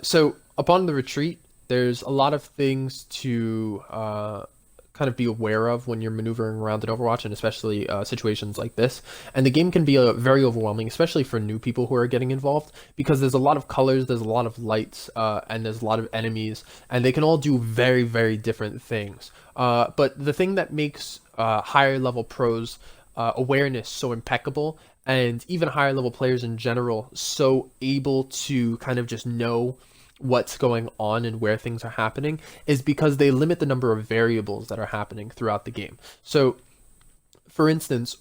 So upon the retreat, there's a lot of things to kind of be aware of when you're maneuvering around in Overwatch, and especially situations like this. And the game can be very overwhelming, especially for new people who are getting involved, because there's a lot of colors, there's a lot of lights, and there's a lot of enemies, and they can all do very, very different things. But the thing that makes higher level pros awareness so impeccable, and even higher level players in general so able to kind of just know what's going on and where things are happening, is because they limit the number of variables that are happening throughout the game. So, for instance,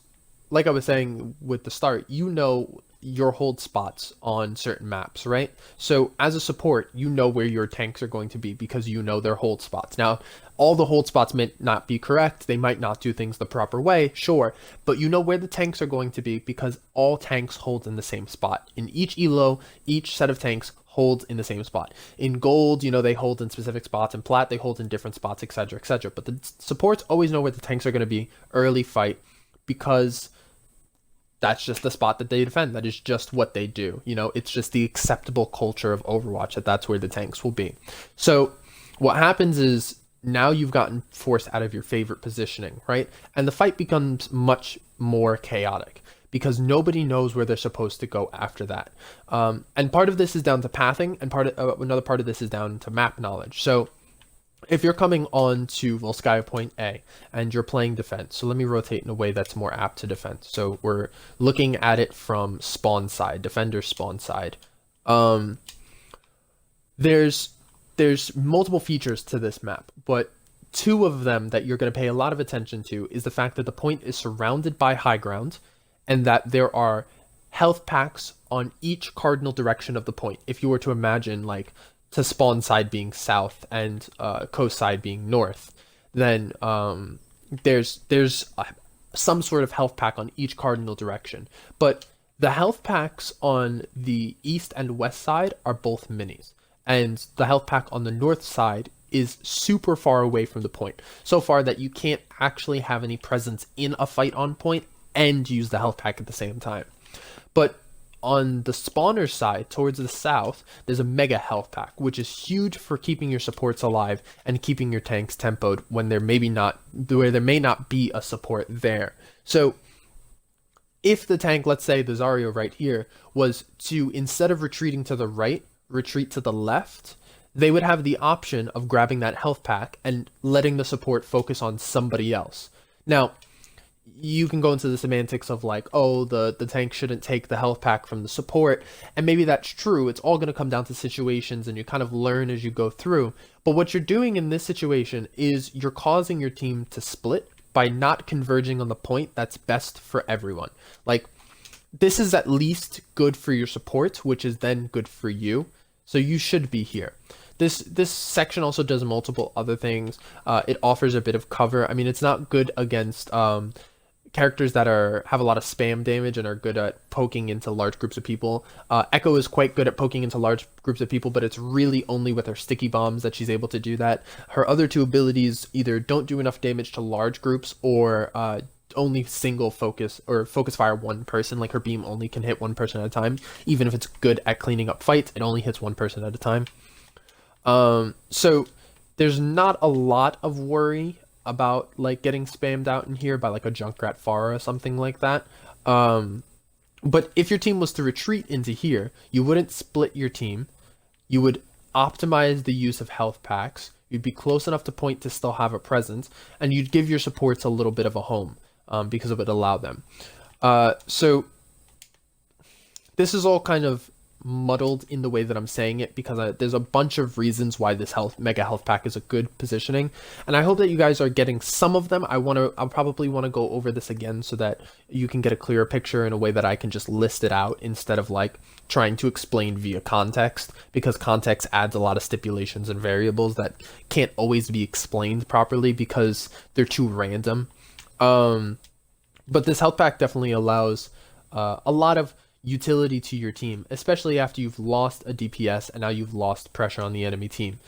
like I was saying with the start, you know your hold spots on certain maps, right? So as a support, you know where your tanks are going to be because you know their hold spots. Now, all the hold spots might not be correct. They might not do things the proper way, sure, but you know where the tanks are going to be because all tanks hold in the same spot. In each elo, each set of tanks holds in the same spot. In gold, you know, they hold in specific spots. In plat, they hold in different spots, etc., etc. But the supports always know where the tanks are going to be early fight because that's just the spot that they defend. That is just what they do. You know, it's just the acceptable culture of Overwatch that that's where the tanks will be. So what happens is now you've gotten forced out of your favorite positioning, right? And the fight becomes much more chaotic because nobody knows where they're supposed to go after that. And part of this is down to pathing, and another part of this is down to map knowledge. So if you're coming on to Volskaya Point A and you're playing defense, so let me rotate in a way that's more apt to defense. So we're looking at it from spawn side, defender spawn side. Um, there's there's multiple features to this map, but two of them that you're going to pay a lot of attention to is the fact that the point is surrounded by high ground and that there are health packs on each cardinal direction of the point. If you were to imagine like to spawn side being south and coast side being north, then there's some sort of health pack on each cardinal direction. But the health packs on the east and west side are both minis, and the health pack on the north side is super far away from the point, so far that you can't actually have any presence in a fight on point and use the health pack at the same time. But on the spawner side, towards the south, there's a mega health pack, which is huge for keeping your supports alive and keeping your tanks tempoed when there may not be a support there. So if the tank, let's say the Zarya right here, was to, instead of retreating to the right, retreat to the left, they would have the option of grabbing that health pack and letting the support focus on somebody else. Now, you can go into the semantics of like, oh, the tank shouldn't take the health pack from the support, and maybe that's true. It's all going to come down to situations, and you kind of learn as you go through. But what you're doing in this situation is you're causing your team to split by not converging on the point that's best for everyone. Like, this is at least good for your support, which is then good for you. So you should be here. This section also does multiple other things. It offers a bit of cover. I mean, it's not good against characters that have a lot of spam damage and are good at poking into large groups of people. Echo is quite good at poking into large groups of people, but it's really only with her sticky bombs that she's able to do that. Her other two abilities either don't do enough damage to large groups or only single focus or focus fire one person. Like her beam only can hit one person at a time. Even if it's good at cleaning up fights, it only hits one person at a time. So there's not a lot of worry about like getting spammed out in here by like a Junkrat Pharah or something like that. But if your team was to retreat into here, you wouldn't split your team. You would optimize the use of health packs. You'd be close enough to point to still have a presence, and you'd give your supports a little bit of a home because it would allow them. So this is all kind of muddled in the way that I'm saying it because there's a bunch of reasons why this mega health pack is a good positioning, and I hope that you guys are getting some of them. I'll probably want to go over this again so that you can get a clearer picture in a way that I can just list it out instead of like trying to explain via context, because context adds a lot of stipulations and variables that can't always be explained properly because they're too random. But this health pack definitely allows a lot of utility to your team, especially after you've lost a DPS and now you've lost pressure on the enemy team.